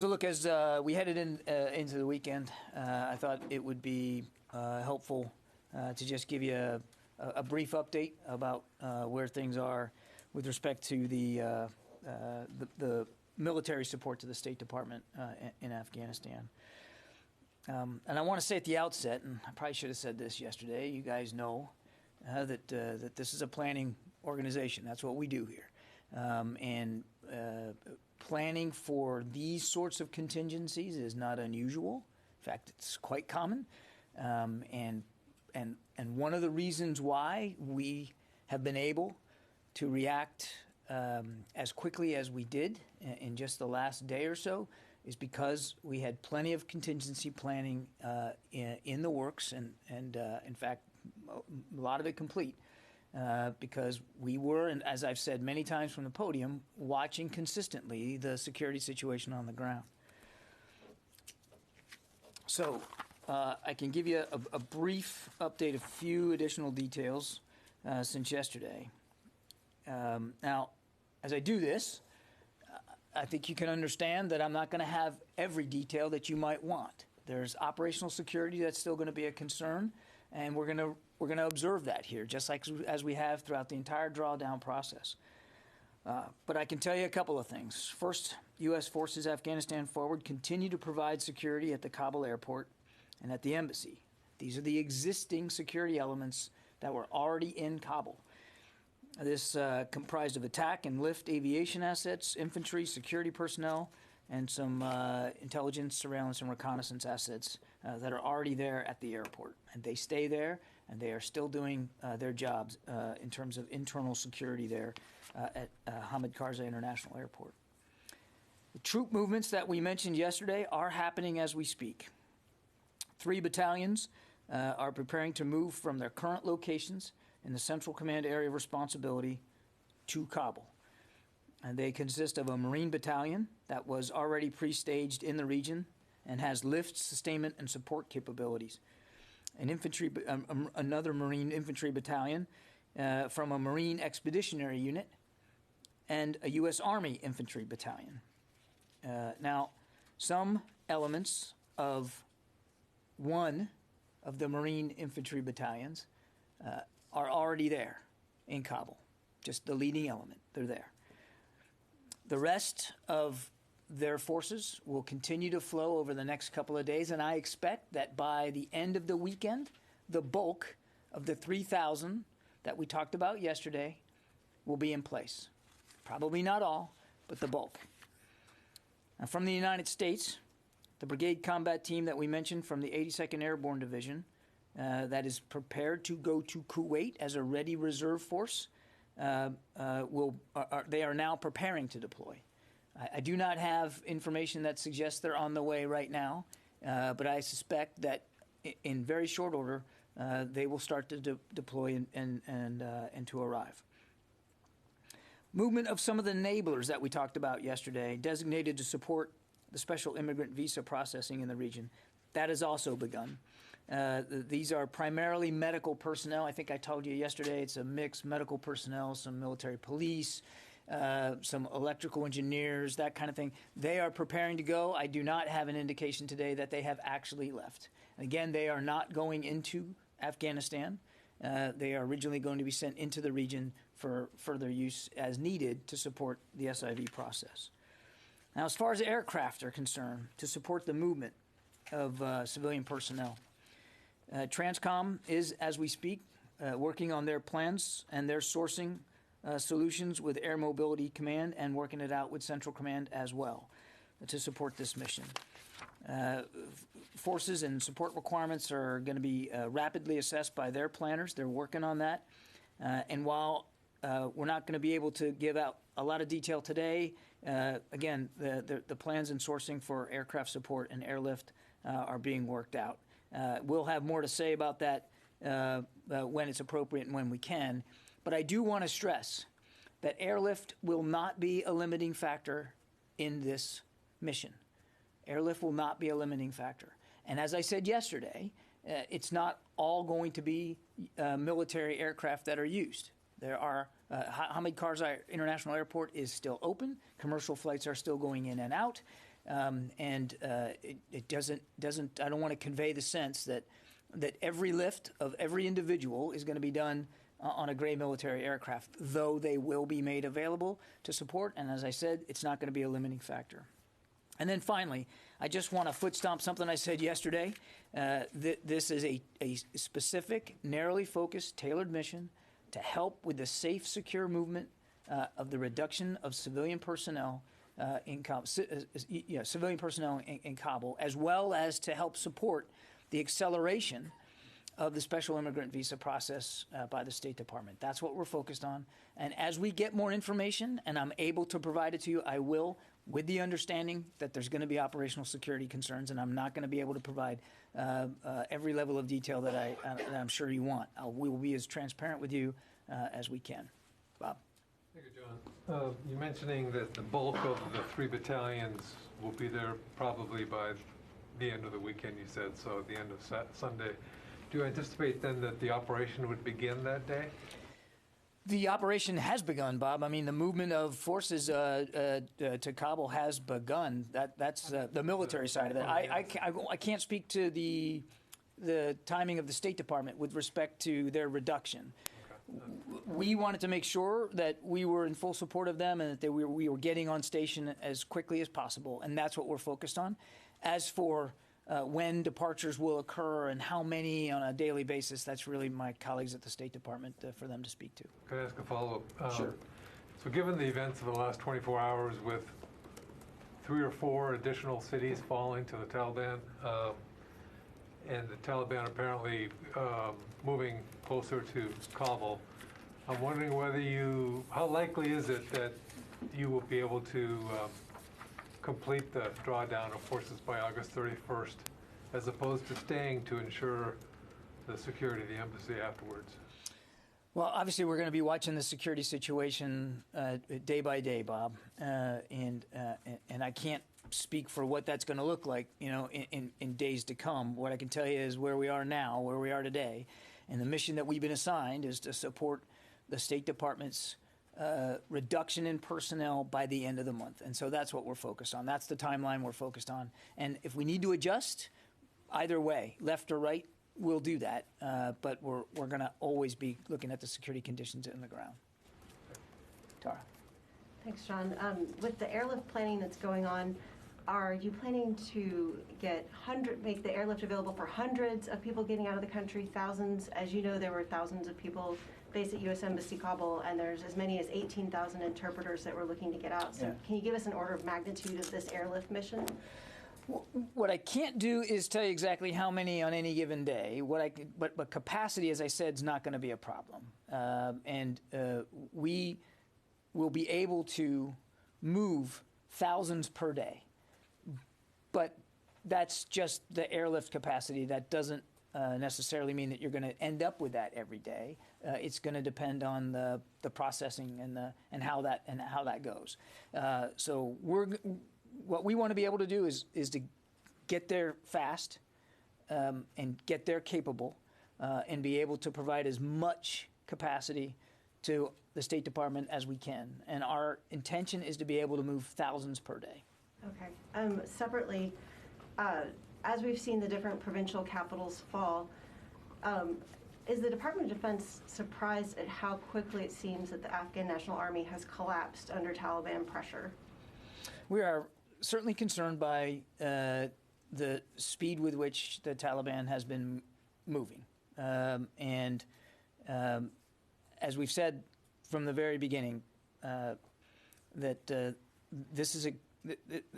So look, as we headed into the weekend, I thought it would be helpful to just give you a brief update about where things are with respect to the military support to the State Department in Afghanistan. And I want to say at the outset, and I probably should have said this yesterday, you guys know that this is a planning organization. That's what we do here. And planning for these sorts of contingencies is not unusual. In fact, it's quite common. And one of the reasons why we have been able to react as quickly as we did in just the last day or so is because we had plenty of contingency planning in the works, and in fact, a lot of it complete. Because we were, and as I've said many times from the podium, watching consistently the security situation on the ground. So I can give you a brief update, a few additional details since yesterday. Now, as I do this, I think you can understand that I'm not going to have every detail that you might want. There's operational security that's still going to be a concern, and we're going to observe that here, just like as we have throughout the entire drawdown process. But I can tell you a couple of things. First, U.S. forces Afghanistan forward continue to provide security at the Kabul airport and at the embassy. These are the existing security elements that were already in Kabul. This comprised of attack and lift aviation assets, infantry, security personnel, and some intelligence, surveillance, and reconnaissance assets that are already there at the airport. And they stay there, and they are still doing their jobs in terms of internal security there at Hamid Karzai International Airport. The troop movements that we mentioned yesterday are happening as we speak. 3 battalions are preparing to move from their current locations in the Central Command area of responsibility to Kabul. And they consist of a Marine battalion that was already pre-staged in the region and has lift, sustainment, and support capabilities. Another Marine infantry battalion from a Marine expeditionary unit, and a U.S. Army infantry battalion. Now, some elements of one of the Marine infantry battalions are already there in Kabul, just the leading element. They're there. The rest of their forces will continue to flow over the next couple of days, and I expect that by the end of the weekend, the bulk of the 3,000 that we talked about yesterday will be in place. Probably not all, but the bulk. Now, from the United States, the brigade combat team that we mentioned from the 82nd Airborne Division that is prepared to go to Kuwait as a ready reserve force, they are now preparing to deploy. I do not have information that suggests they're on the way right now, but I suspect that in very short order they will start to deploy and to arrive. Movement of some of the enablers that we talked about yesterday, designated to support the special immigrant visa processing in the region, that has also begun. These are primarily medical personnel. I think I told you yesterday it's a mix: medical personnel, some military police, some electrical engineers, that kind of thing. They are preparing to go. I do not have an indication today that they have actually left. Again, they are not going into Afghanistan. They are originally going to be sent into the region for further use as needed to support the SIV process. Now, as far as aircraft are concerned, to support the movement of civilian personnel, Transcom is, as we speak, working on their plans and their sourcing solutions with Air Mobility Command and working it out with Central Command as well to support this mission. Forces and support requirements are going to be rapidly assessed by their planners. They're working on that. And while we're not going to be able to give out a lot of detail today, again, the plans and sourcing for aircraft support and airlift are being worked out. We'll have more to say about that when it's appropriate and when we can. But I do want to stress that airlift will not be a limiting factor in this mission. Airlift will not be a limiting factor. And as I said yesterday, it's not all going to be military aircraft that are used. There are Hamid Karzai International Airport is still open. Commercial flights are still going in and out. It doesn't. I don't want to convey the sense that every lift of every individual is going to be done on a gray military aircraft, though they will be made available to support. And as I said, it's not going to be a limiting factor. And then finally, I just want to foot stomp something I said yesterday. This is a specific, narrowly focused, tailored mission to help with the safe, secure movement of the reduction of civilian personnel in Kabul, as well as to help support the acceleration of the special immigrant visa process by the State Department. That's what we're focused on. And as we get more information and I'm able to provide it to you, I will, with the understanding that there's going to be operational security concerns, and I'm not going to be able to provide every level of detail that I'm sure you want. We will be as transparent with you as we can. Bob. Thank you, John. You're mentioning that the bulk of the 3 battalions will be there probably by the end of the weekend, you said, so at the end of Sunday. Do you anticipate then that the operation would begin that day? The operation has begun, Bob. I mean, the movement of forces to Kabul has begun. That's the military side of it. I can't speak to the timing of the State Department with respect to their reduction. We wanted to make sure that we were in full support of them and that we were getting on station as quickly as possible, and that's what we're focused on. As for when departures will occur and how many on a daily basis, that's really my colleagues at the State Department for them to speak to. Can I ask a follow-up? Sure. So given the events of the last 24 hours with 3 or 4 additional cities falling to the Taliban, and the Taliban apparently moving closer to Kabul, I'm wondering how likely is it that you will be able to complete the drawdown of forces by August 31st, as opposed to staying to ensure the security of the embassy afterwards? Well, obviously, we're going to be watching the security situation day by day, Bob, and I can't speak for what that's going to look like, in days to come. What I can tell you is where we are now, where we are today, and the mission that we've been assigned is to support the State Department's reduction in personnel by the end of the month. And so that's what we're focused on. That's the timeline we're focused on. And if we need to adjust, either way, left or right, we'll do that. But we're going to always be looking at the security conditions in the ground. Tara. Thanks, John. With the airlift planning that's going on, are you planning to make the airlift available for hundreds of people getting out of the country, thousands? As you know, there were thousands of people based at U.S. Embassy Kabul, and there's as many as 18,000 interpreters that were looking to get out. So Can you give us an order of magnitude of this airlift mission? What I can't do is tell you exactly how many on any given day. But capacity, as I said, is not going to be a problem. We will be able to move thousands per day. But that's just the airlift capacity. That doesn't necessarily mean that you're going to end up with that every day. It's going to depend on the processing and how that goes. So what we want to be able to do is to get there fast and get there capable and be able to provide as much capacity to the State Department as we can. And our intention is to be able to move thousands per day. Okay. Separately, as we've seen the different provincial capitals fall, is the Department of Defense surprised at how quickly it seems that the Afghan National Army has collapsed under Taliban pressure? We are certainly concerned by the speed with which the Taliban has been moving. As we've said from the very beginning, that this is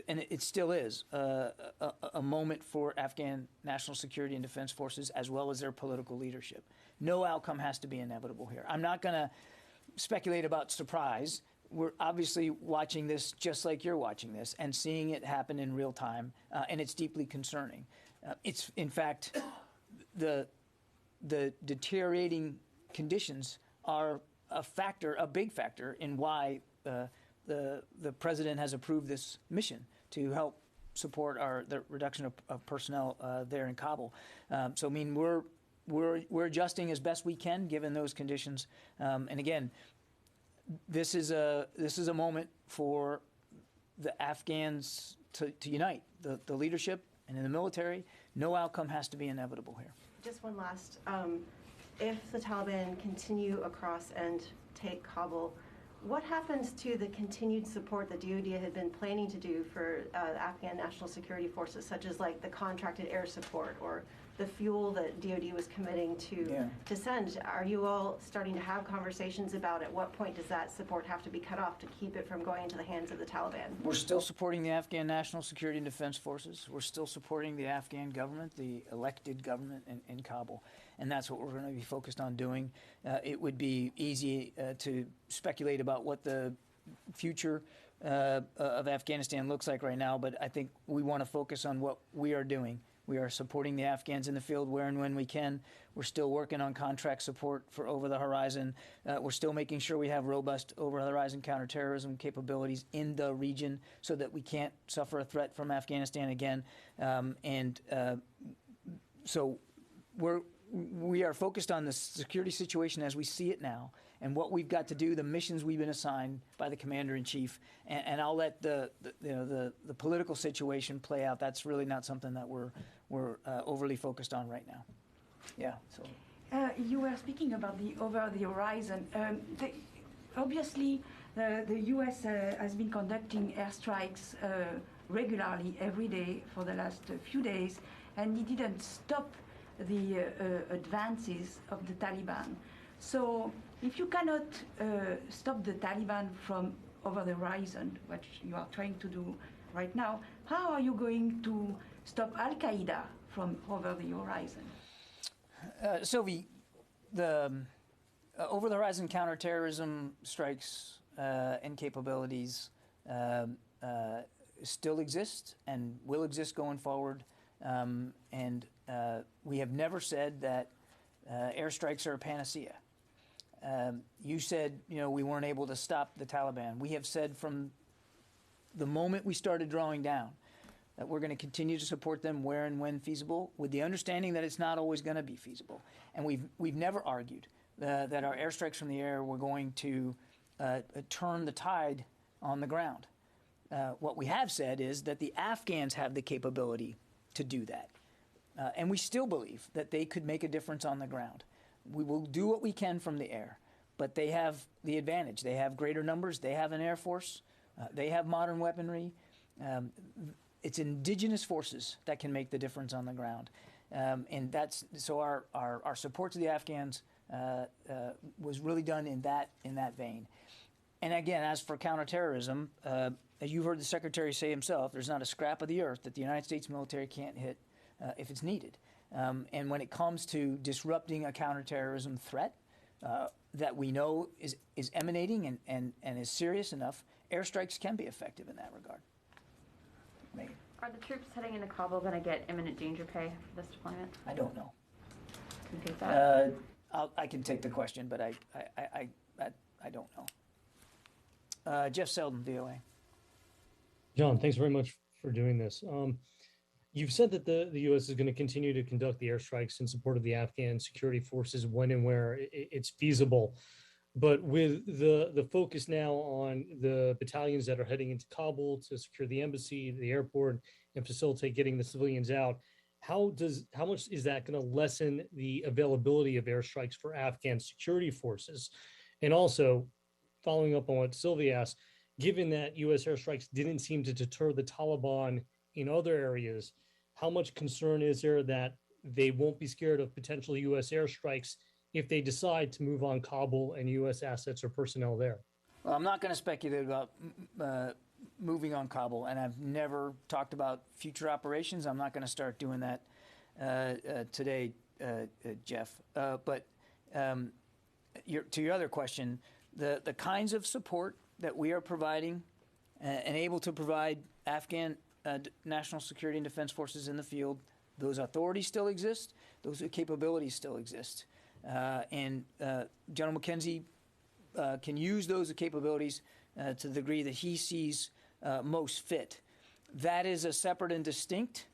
and it still is, a moment for Afghan national security and defense forces as well as their political leadership. No outcome has to be inevitable here. I'm not going to speculate about surprise. We're obviously watching this just like you're watching this and seeing it happen in real time, and it's deeply concerning. It's, in fact, the deteriorating conditions are a big factor in why the president has approved this mission to help support the reduction of personnel there in Kabul. So I mean we're adjusting as best we can given those conditions. And again, this is a moment for the Afghans to unite the leadership and in the military. No outcome has to be inevitable here. Just one last, if the Taliban continue across and take Kabul, what happens to the continued support that DoD had been planning to do for Afghan national security forces, such as like the contracted air support or the fuel that DoD was committing to send? Are you all starting to have conversations about at what point does that support have to be cut off to keep it from going into the hands of the Taliban? We're still supporting the Afghan National Security and Defense Forces. We're still supporting the Afghan government, the elected government in Kabul. And that's what we're going to be focused on doing. It would be easy to speculate about what the future of Afghanistan looks like right now, but I think we want to focus on what we are doing. We are supporting the Afghans in the field where and when we can. We're still working on contract support for over-the-horizon. We're still making sure we have robust over-the-horizon counterterrorism capabilities in the region so that we can't suffer a threat from Afghanistan again. So we are focused on the security situation as we see it now and what we've got to do, the missions we've been assigned by the commander-in-chief, and I'll let the political situation play out. That's really not something that we're overly focused on right now. Yeah. So you were speaking about the over-the-horizon. Obviously, the U.S. has been conducting airstrikes regularly every day for the last few days, and it didn't stop the advances of the Taliban. So if you cannot stop the Taliban from over the horizon, which you are trying to do right now, how are you going to stop Al-Qaeda from over the horizon? Sylvie, the over-the-horizon counterterrorism strikes and capabilities still exist and will exist going forward. We have never said that airstrikes are a panacea. You said, we weren't able to stop the Taliban. We have said from the moment we started drawing down that we're going to continue to support them where and when feasible, with the understanding that it's not always going to be feasible. And we've never argued that our airstrikes from the air were going to turn the tide on the ground. What we have said is that the Afghans have the capability to do that. And we still believe that they could make a difference on the ground. We will do what we can from the air, but they have the advantage. They have greater numbers. They have an air force. They have modern weaponry. It's indigenous forces that can make the difference on the ground. And that's so our support to the Afghans was really done in that vein. And again, as for counterterrorism, as you heard the Secretary say himself, there's not a scrap of the earth that the United States military can't hit if it's needed. And when it comes to disrupting a counterterrorism threat that we know is emanating and is serious enough, airstrikes can be effective in that regard. Megan. Are the troops heading into Kabul going to get imminent danger pay for this deployment? I don't know. Can you take that? I can take the question, but I don't know. Jeff Selden, VOA. John, thanks very much for doing this. You've said that the U.S. is going to continue to conduct the airstrikes in support of the Afghan security forces when and where it's feasible. But with the focus now on the battalions that are heading into Kabul to secure the embassy, the airport, and facilitate getting the civilians out, how much is that going to lessen the availability of airstrikes for Afghan security forces? And also, following up on what Sylvia asked, given that U.S. airstrikes didn't seem to deter the Taliban in other areas, how much concern is there that they won't be scared of potential U.S. airstrikes if they decide to move on Kabul and U.S. assets or personnel there? Well, I'm not going to speculate about moving on Kabul, and I've never talked about future operations. I'm not going to start doing that today, Jeff. But to your other question, the kinds of support that we are providing and able to provide Afghan national security and defense forces in the field, those authorities still exist, those capabilities still exist. And General McKenzie can use those capabilities to the degree that he sees most fit. That is a separate and distinct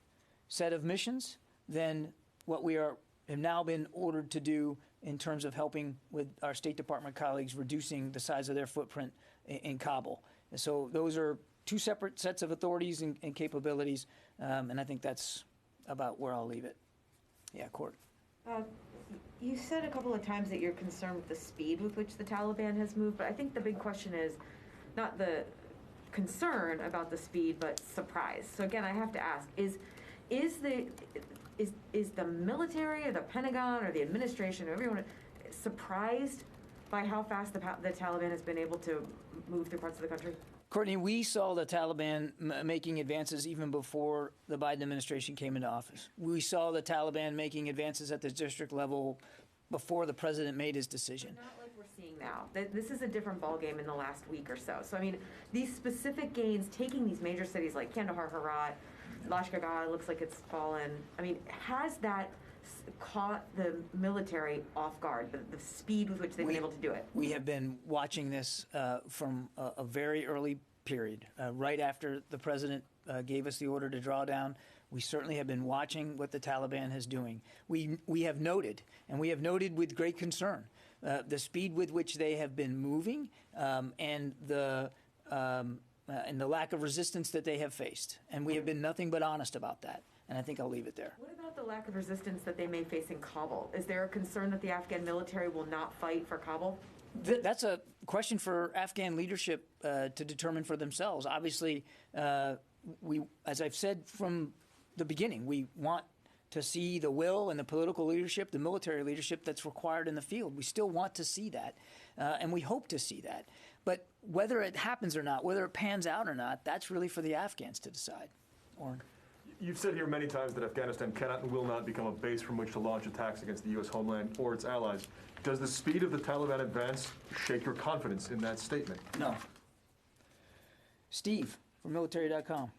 set of missions than what we have now been ordered to do in terms of helping with our State Department colleagues reducing the size of their footprint in Kabul. And so those are two separate sets of authorities and capabilities, and I think that's about where I'll leave it. Yeah, Court. You said a couple of times that you're concerned with the speed with which the Taliban has moved, but I think the big question is not the concern about the speed, but surprise. So again, I have to ask: is the military or the Pentagon or the administration or everyone surprised by how fast the Taliban has been able to move through parts of the country? Courtney, we saw the Taliban making advances even before the Biden administration came into office. We saw the Taliban making advances at the district level before the president made his decision. Not like we're seeing now. This is a different ballgame in the last week or so. So, I mean, these specific gains, taking these major cities like Kandahar, Herat, Lashkar-Gah looks like it's fallen. I mean, has that caught the military off guard, the speed with which they've been able to do it? We have been watching this from a very early period, right after the president gave us the order to draw down. We certainly have been watching what the Taliban is doing. We have noted, and we have noted with great concern, the speed with which they have been moving and the lack of resistance that they have faced. And we have been nothing but honest about that. And I think I'll leave it there. What about the lack of resistance that they may face in Kabul? Is there a concern that the Afghan military will not fight for Kabul? That's a question for Afghan leadership to determine for themselves. Obviously, as I've said from the beginning, we want to see the will and the political leadership, the military leadership that's required in the field. We still want to see that, and we hope to see that. But whether it happens or not, whether it pans out or not, that's really for the Afghans to decide. Orrin. You've said here many times that Afghanistan cannot and will not become a base from which to launch attacks against the U.S. homeland or its allies. Does the speed of the Taliban advance shake your confidence in that statement? No. Steve from military.com.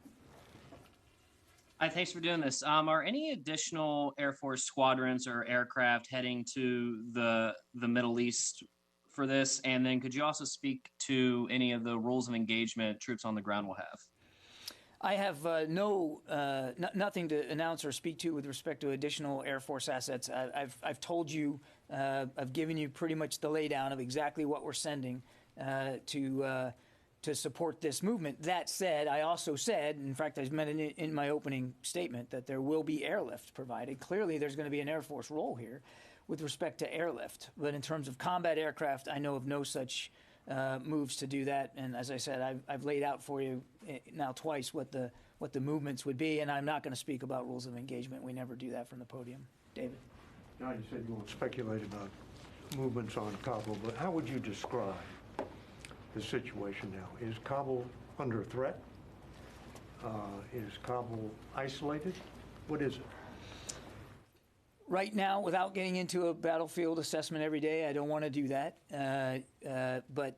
Hi, thanks for doing this. Are any additional Air Force squadrons or aircraft heading to the Middle East for this? And then could you also speak to any of the rules of engagement troops on the ground will have? I have nothing to announce or speak to with respect to additional Air Force assets. I've told you, I've given you pretty much the laydown of exactly what we're sending to support this movement. That said, I also said, in fact, I meant it in my opening statement, that there will be airlift provided. Clearly, there's going to be an Air Force role here with respect to airlift. But in terms of combat aircraft, I know of no such moves to do that. And as I said, I've laid out for you now twice what the movements would be, and I'm not going to speak about rules of engagement. We never do that from the podium. David? Now, you said you won't speculate about movements on Kabul, but how would you describe the situation now? Is Kabul under threat? Is Kabul isolated? What is it? Right now, without getting into a battlefield assessment every day, I don't want to do that. But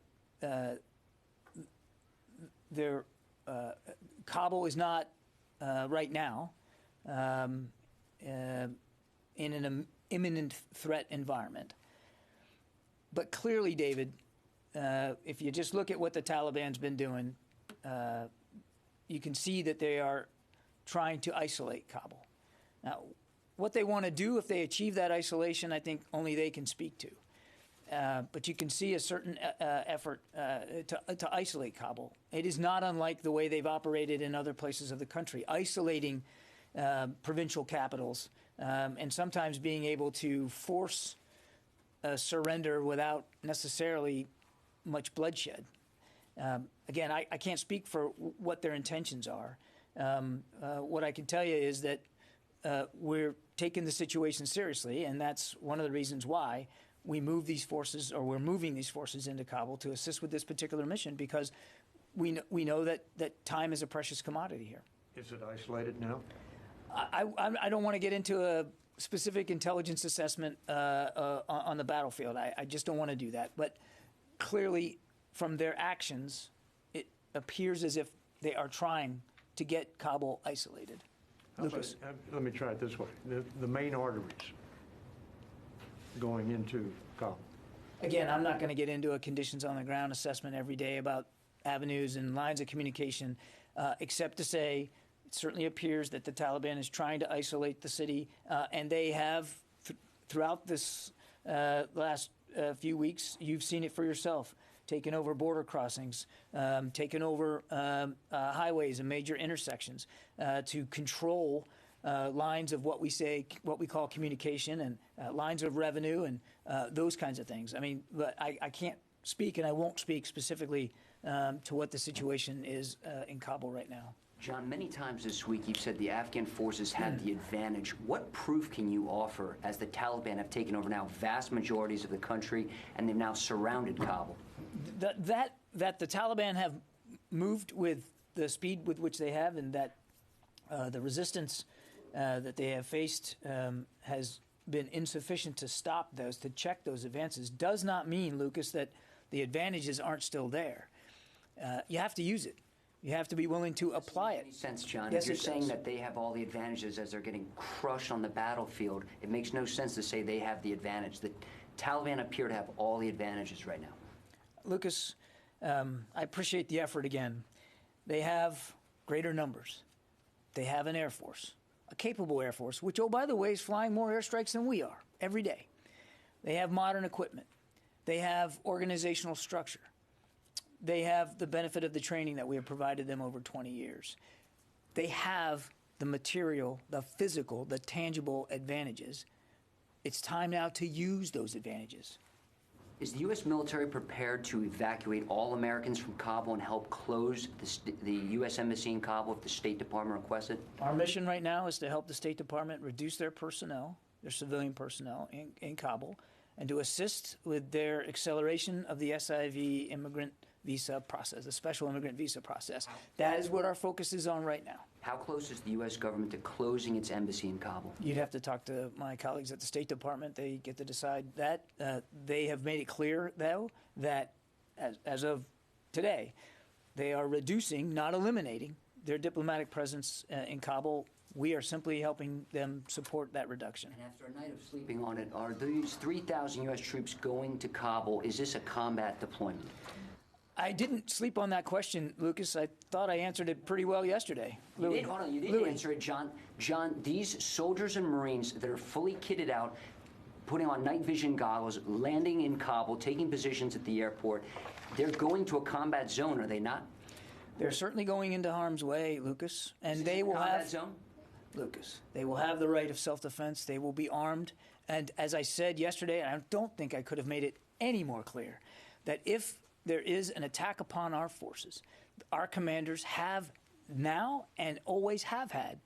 Kabul is not right now in an imminent threat environment. But clearly, David, if you just look at what the Taliban's been doing, you can see that they are trying to isolate Kabul. Now, what they want to do if they achieve that isolation, I think only they can speak to. But you can see a certain effort to isolate Kabul. It is not unlike the way they've operated in other places of the country, isolating provincial capitals and sometimes being able to force a surrender without necessarily much bloodshed. Again, I can't speak for what their intentions are. What I can tell you is that we're taking the situation seriously, and that's one of the reasons why we're moving these forces into Kabul to assist with this particular mission, because we know that time is a precious commodity here. Is it isolated now? I don't want to get into a specific intelligence assessment on the battlefield. I just don't want to do that. But clearly, from their actions, it appears as if they are trying to get Kabul isolated. Lucas. Let me try it this way. The main arteries going into Kabul. Again, I'm not going to get into a conditions on the ground assessment every day about avenues and lines of communication, except to say it certainly appears that the Taliban is trying to isolate the city, and they have, throughout this last few weeks, you've seen it for yourself, taken over border crossings, taken over highways and major intersections to control lines of what we call communication and lines of revenue and those kinds of things. I mean, but I can't speak and I won't speak specifically to what the situation is in Kabul right now. John, many times this week you've said the Afghan forces have the advantage. What proof can you offer as the Taliban have taken over now vast majorities of the country and they've now surrounded Kabul? That the Taliban have moved with the speed with which they have, and that the resistance that they have faced has been insufficient to stop those, to check those advances, does not mean, Lucas, that the advantages aren't still there. You have to use it. You have to be willing to apply it. Makes sense, John. Yes, if you're it saying does. that they have all the advantages as they're getting crushed on the battlefield, it makes no sense to say they have the advantage. The Taliban appear to have all the advantages right now. Lucas, I appreciate the effort again. They have greater numbers. They have an Air Force, a capable Air Force, which, oh, by the way, is flying more airstrikes than we are every day. They have modern equipment. They have organizational structure. They have the benefit of the training that we have provided them over 20 years. They have the material, the physical, the tangible advantages. It's time now to use those advantages. Is the U.S. military prepared to evacuate all Americans from Kabul and help close the U.S. Embassy in Kabul if the State Department requests it? Our mission right now is to help the State Department reduce their personnel, their civilian personnel in Kabul, and to assist with their acceleration of the SIV immigrant visa process, the special immigrant visa process. That is what our focus is on right now. How close is the U.S. government to closing its embassy in Kabul? You'd have to talk to my colleagues at the State Department. They get to decide that. They have made it clear, though, that as of today, they are reducing, not eliminating, their diplomatic presence in Kabul. We are simply helping them support that reduction. And after a night of sleeping on it, are these 3,000 U.S. troops going to Kabul? Is this a combat deployment? I didn't sleep on that question, Lucas. I thought I answered it pretty well yesterday. You did, hold on, you didn't answer it, John. John, these soldiers and Marines that are fully kitted out, putting on night vision goggles, landing in Kabul, taking positions at the airport, they're going to a combat zone, are they not? They're certainly going into harm's way, Lucas, and they will combat have zone? Lucas. They will have the right of self-defense. They will be armed, and as I said yesterday, I don't think I could have made it any more clear that if there is an attack upon our forces, our commanders have now and always have had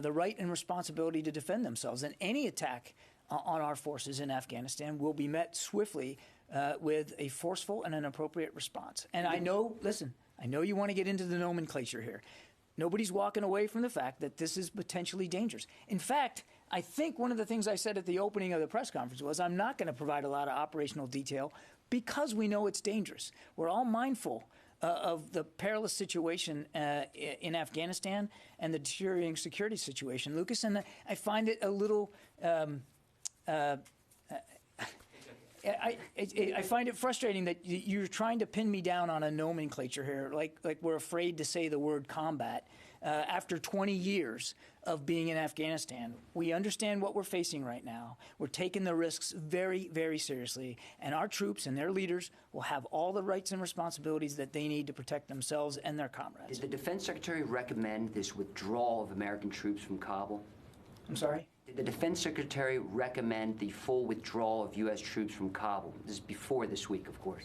the right and responsibility to defend themselves. And any attack on our forces in Afghanistan will be met swiftly with a forceful and an appropriate response. And I know, listen, I know you want to get into the nomenclature here. Nobody's walking away from the fact that this is potentially dangerous. In fact, I think one of the things I said at the opening of the press conference was I'm not going to provide a lot of operational detail because we know it's dangerous. We're all mindful of the perilous situation in Afghanistan and the deteriorating security situation, Lucas, and I find it a little I find it frustrating that you're trying to pin me down on a nomenclature here, like we're afraid to say the word combat. After 20 years of being in Afghanistan, we understand what we're facing right now. We're taking the risks very, very seriously, and our troops and their leaders will have all the rights and responsibilities that they need to protect themselves and their comrades. Did the Defense Secretary recommend this withdrawal of American troops from Kabul? I'm sorry? Did the Defense Secretary recommend the full withdrawal of U.S. troops from Kabul? This is before this week, of course.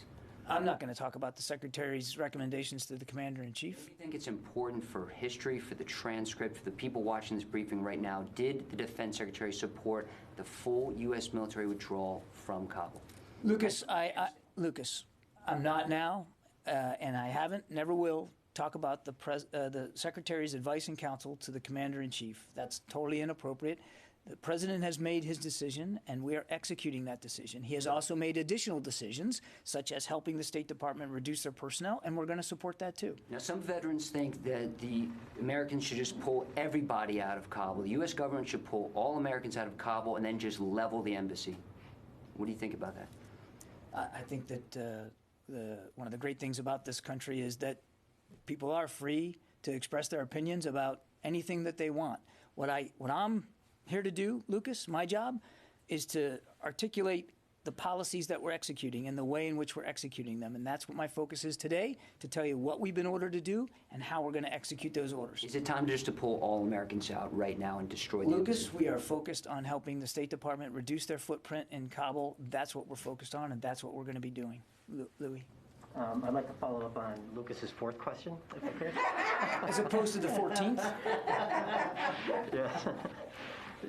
I'm not going to talk about the Secretary's recommendations to the Commander-in-Chief. Do you think it's important for history, for the transcript, for the people watching this briefing right now? Did the Defense Secretary support the full U.S. military withdrawal from Kabul? Lucas, Lucas, I'm not now, and I haven't, never will, talk about the Secretary's advice and counsel to the Commander-in-Chief. That's totally inappropriate. The President has made his decision, and we are executing that decision. He has also made additional decisions, such as helping the State Department reduce their personnel, and we're going to support that too. Now, some veterans think that the Americans should just pull everybody out of Kabul. The U.S. government should pull all Americans out of Kabul and then just level the embassy. What do you think about that? I think that one of the great things about this country is that people are free to express their opinions about anything that they want. What I'm here to do, Lucas, my job, is to articulate the policies that we're executing and the way in which we're executing them. And that's what my focus is today, to tell you what we've been ordered to do and how we're going to execute those orders. Is it time just to pull all Americans out right now and destroy the Lucas, we are focused on helping the State Department reduce their footprint in Kabul. That's what we're focused on, and that's what we're going to be doing. Louis? I'd like to follow up on Lucas's fourth question, if I could. As opposed to the 14th? Yeah.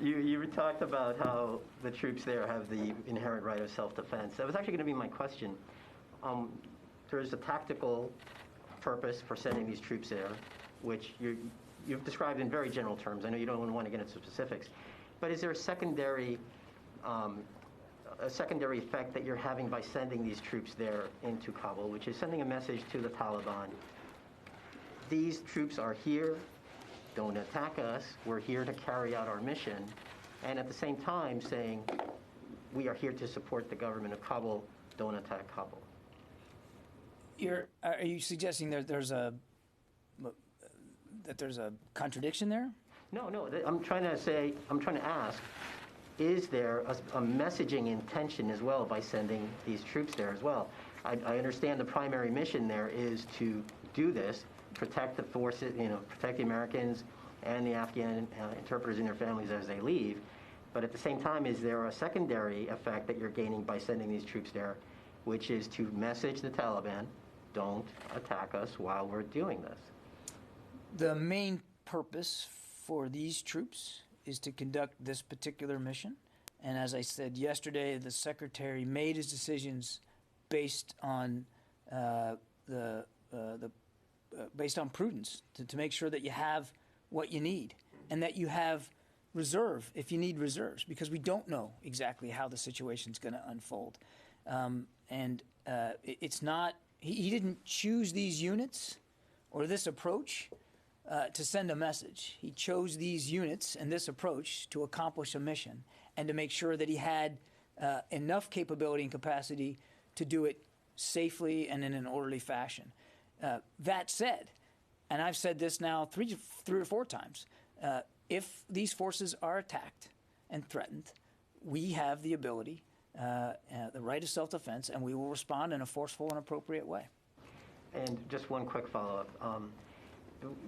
You talked about how the troops there have the inherent right of self-defense. That was actually going to be my question. There's a tactical purpose for sending these troops there, which you've described in very general terms. I know you don't want to get into specifics, but is there a secondary effect that you're having by sending these troops there into Kabul, which is sending a message to the Taliban? These troops are here. Don't attack us. We're here to carry out our mission. And at the same time saying, we are here to support the government of Kabul. Don't attack Kabul. Are you suggesting that there's a contradiction there? No. I'm trying to ask, is there a messaging intention as well by sending these troops there as well? I understand the primary mission there is to do this, protect the forces, protect the Americans and the Afghan interpreters and their families as they leave. But at the same time, is there a secondary effect that you're gaining by sending these troops there, which is to message the Taliban, don't attack us while we're doing this? The main purpose for these troops is to conduct this particular mission. And as I said yesterday, the Secretary made his decisions based on based on prudence, to make sure that you have what you need and that you have reserve if you need reserves, because we don't know exactly how the situation's going to unfold. It's not, he didn't choose these units or this approach to send a message. He chose these units and this approach to accomplish a mission and to make sure that he had enough capability and capacity to do it safely and in an orderly fashion. That said, and I've said this now three or four times, if these forces are attacked and threatened, we have the ability, the right of self-defense, and we will respond in a forceful and appropriate way. And just one quick follow-up.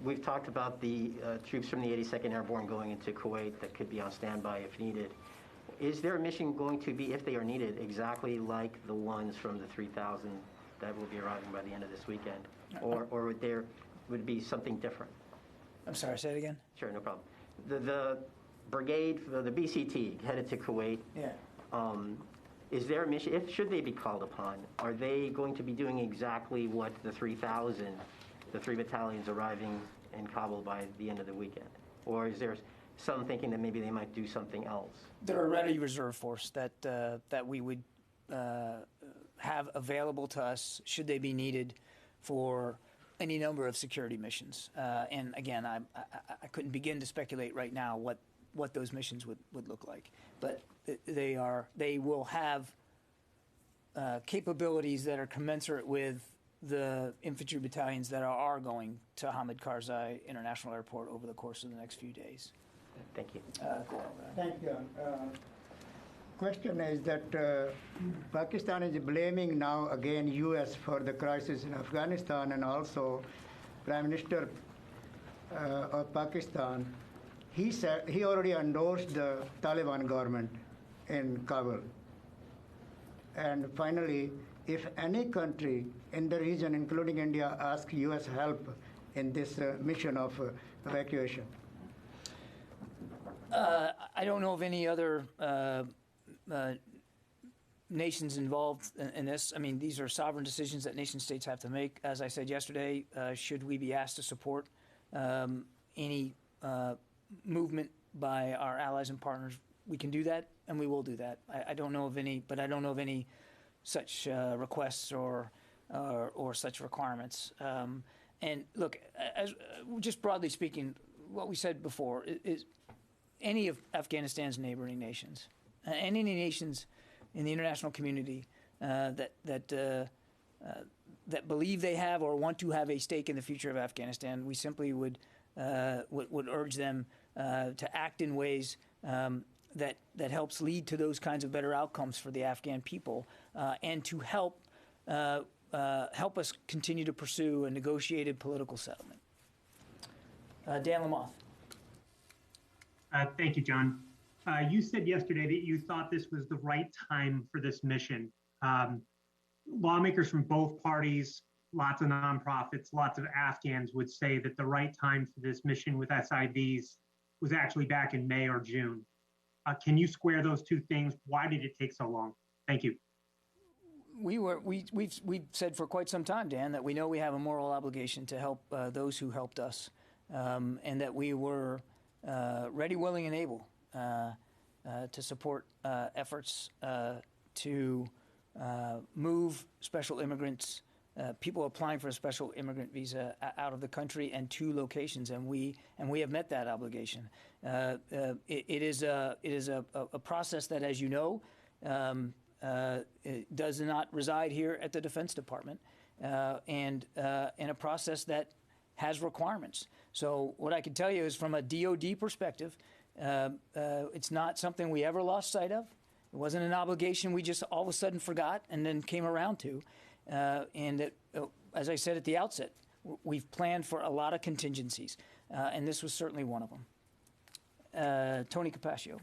We've talked about the troops from the 82nd Airborne going into Kuwait that could be on standby if needed. Is their mission going to be, if they are needed, exactly like the ones from the 3,000 that will be arriving by the end of this weekend? Or would it be something different? I'm sorry, say it again? Sure, no problem. The brigade, the BCT, headed to Kuwait. Yeah. Is their mission, should they be called upon, are they going to be doing exactly what the 3,000, the 3 battalions arriving in Kabul by the end of the weekend? Or is there some thinking that maybe they might do something else? They're a ready reserve force that we would have available to us should they be needed for any number of security missions. And again, I couldn't begin to speculate right now what those missions would look like. But they will have capabilities that are commensurate with the infantry battalions that are going to Hamid Karzai International Airport over the course of the next few days. Thank you. Thank you. Question is that Pakistan is blaming now again U.S. for the crisis in Afghanistan, and also Prime Minister of Pakistan, he said he already endorsed the Taliban government in Kabul. And finally, if any country in the region, including India, asks U.S. help in this mission of evacuation? I don't know of any other nations involved in this. I mean, these are sovereign decisions that nation states have to make. As I said yesterday, should we be asked to support any movement by our allies and partners, we can do that, and we will do that. I don't know of any, but I don't know of any such requests or such requirements. And look, just broadly speaking, what we said before is any of Afghanistan's neighboring nations, and any nations in the international community that believe they have or want to have a stake in the future of Afghanistan, we simply would urge them to act in ways that helps lead to those kinds of better outcomes for the Afghan people, and to help us continue to pursue a negotiated political settlement. Dan Lamoth. Thank you, John. You said yesterday that you thought this was the right time for this mission. Lawmakers from both parties, lots of nonprofits, lots of Afghans would say that the right time for this mission with SIVs was actually back in May or June. Can you square those two things? Why did it take so long? Thank you. We've said for quite some time, Dan, that we know we have a moral obligation to help those who helped us, and that we were ready, willing, and able to support efforts to move special immigrants, people applying for a special immigrant visa, out of the country and to locations, and we have met that obligation. It is a process that, as you know, it does not reside here at the Defense Department, and a process that has requirements. So what I can tell you is, from a DoD perspective, it's not something we ever lost sight of. It wasn't an obligation we just all of a sudden forgot and then came around to. And that, as I said at the outset, we've planned for a lot of contingencies, and this was certainly one of them. Tony Capaccio.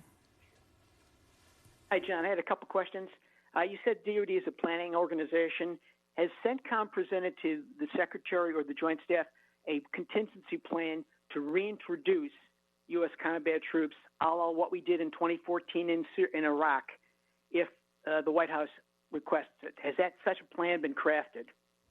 Hi, John. I had a couple questions. You said DoD is a planning organization. Has CENTCOM presented to the Secretary or the Joint Staff a contingency plan to reintroduce U.S. combat troops, a la what we did in 2014 in Iraq, if the White House requests it? Has such a plan been crafted?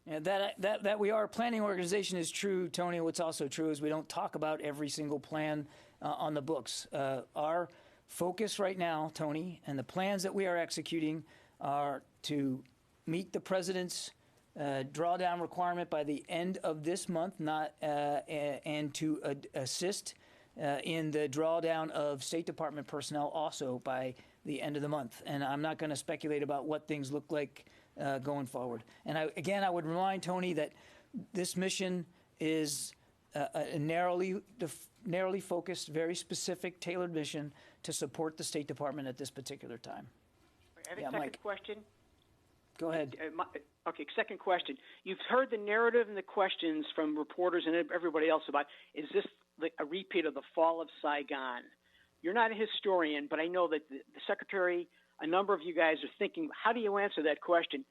Yeah, that we are a planning organization is true, Tony. What's also true is we don't talk about every single plan on the books. Our focus right now, Tony, and the plans that we are executing are to meet the President's drawdown requirement by the end of this month, and to assist in the drawdown of State Department personnel also by the end of the month. And I'm not going to speculate about what things look like going forward. And I would remind Tony that this mission is a narrowly focused, very specific, tailored mission to support the State Department at this particular time. I have a second question. Go ahead. Okay, second question. You've heard the narrative and the questions from reporters and everybody else about, is this a repeat of the fall of Saigon? You're not a historian, but I know that the Secretary, a number of you guys are thinking, how do you answer that question?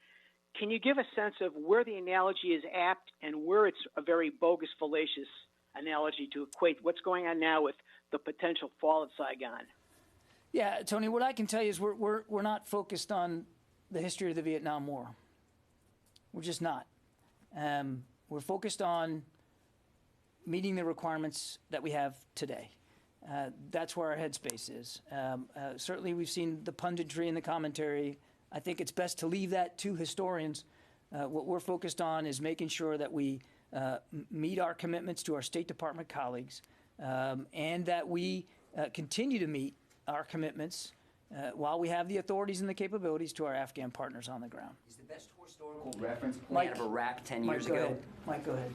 Can you give a sense of where the analogy is apt and where it's a very bogus, fallacious analogy to equate what's going on now with the potential fall of Saigon? Yeah, Tony, what I can tell you is we're not focused on the history of the Vietnam War. We're just not. We're focused on meeting the requirements that we have today. That's where our headspace is. Certainly, we've seen the punditry and the commentary. I think it's best to leave that to historians. What we're focused on is making sure that we meet our commitments to our State Department colleagues, and that we continue to meet our commitments while we have the authorities and the capabilities to our Afghan partners on the ground. Is the best historical reference point of Iraq 10 years ago? Mike, go ahead.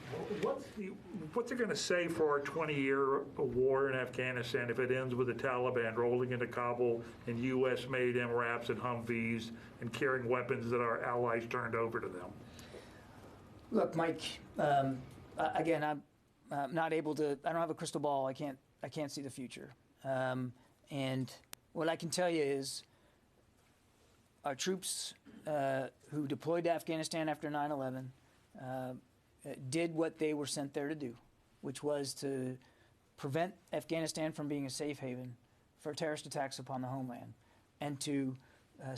What's it going to say for our 20-year war in Afghanistan if it ends with the Taliban rolling into Kabul in U.S.-made MRAPs and Humvees and carrying weapons that our allies turned over to them? Look, Mike, again, I'm not able to, I don't have a crystal ball. I can't see the future. And what I can tell you is our troops who deployed to Afghanistan after 9/11 did what they were sent there to do, which was to prevent Afghanistan from being a safe haven for terrorist attacks upon the homeland, and to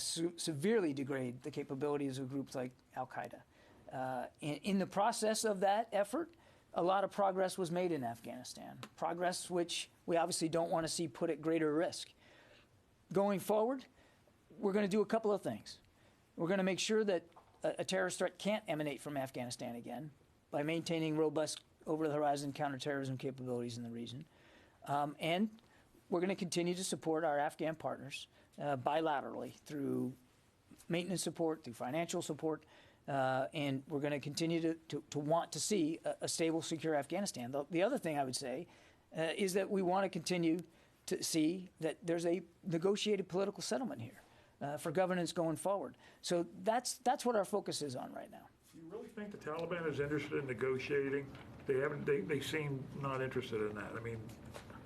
severely degrade the capabilities of groups like Al-Qaeda. In the process of that effort, a lot of progress was made in Afghanistan, progress which we obviously don't want to see put at greater risk. Going forward, we're going to do a couple of things. We're going to make sure that a terrorist threat can't emanate from Afghanistan again by maintaining robust over-the-horizon counterterrorism capabilities in the region. And we're going to continue to support our Afghan partners bilaterally through maintenance support, through financial support, and we're going to continue to want to see a stable, secure Afghanistan. The other thing I would say is that we want to continue to see that there's a negotiated political settlement here for governance going forward. So that's what our focus is on right now. Do you really think the Taliban is interested in negotiating? They seem not interested in that. I mean,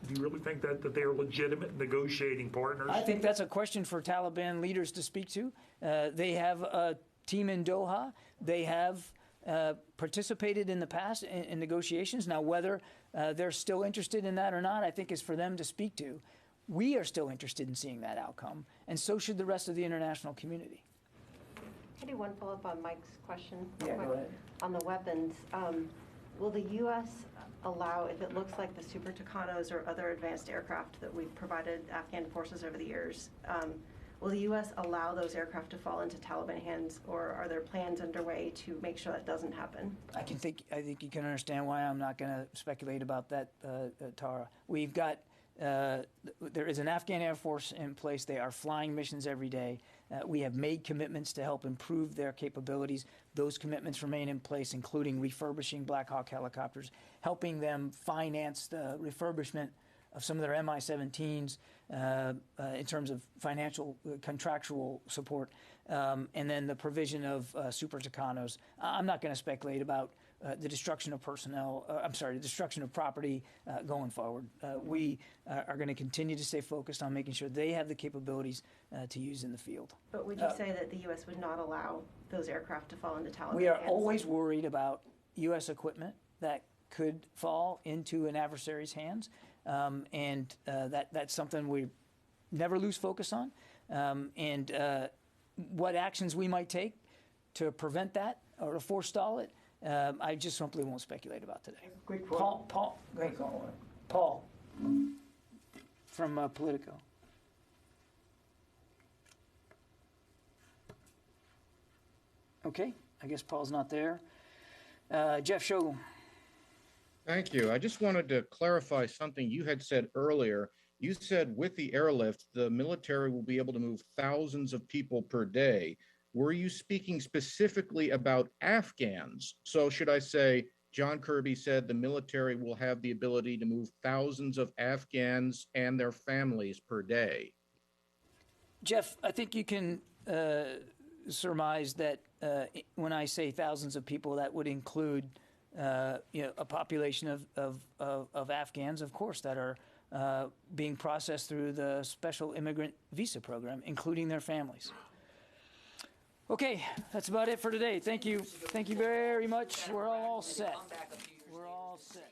do you really think that they are legitimate negotiating partners? I think that's a question for Taliban leaders to speak to. They have a team in Doha. They have participated in the past in negotiations. Now, whether they're still interested in that or not, I think is for them to speak to. We are still interested in seeing that outcome, and so should the rest of the international community. Can I do one follow-up on Mike's question? Yeah, go ahead. On the weapons, will the U.S. allow, if it looks like the Super Tucanos or other advanced aircraft that we've provided Afghan forces over the years, will the U.S. allow those aircraft to fall into Taliban hands, or are there plans underway to make sure that doesn't happen? I think you can understand why I'm not going to speculate about that, Tara. We've got there is an Afghan Air Force in place. They are flying missions every day. We have made commitments to help improve their capabilities. Those commitments remain in place, including refurbishing Black Hawk helicopters, helping them finance the refurbishment of some of their Mi-17s in terms of financial, contractual support, and then the provision of Super Tucanos. I'm not going to speculate about the destruction of personnel, the destruction of property going forward. We are going to continue to stay focused on making sure they have the capabilities to use in the field. But would you say that the U.S. would not allow those aircraft to fall into Taliban We are hands? always worried about U.S. equipment that could fall into an adversary's hands, and that's something we never lose focus on. And what actions we might take to prevent that or to forestall it, I just simply won't speculate about today. Quick Paul from Politico. Okay, I guess Paul's not there. Jeff Shogel. Thank you. I just wanted to clarify something you had said earlier. You said with the airlift, the military will be able to move thousands of people per day. Were you speaking specifically about Afghans? So should I say, John Kirby said the military will have the ability to move thousands of Afghans and their families per day? Jeff, I think you can surmise that when I say thousands of people, that would include a population of Afghans, of course, that are being processed through the special immigrant visa program, including their families. Okay, that's about it for today. Thank you. Thank you very much. We're all set. We're all set.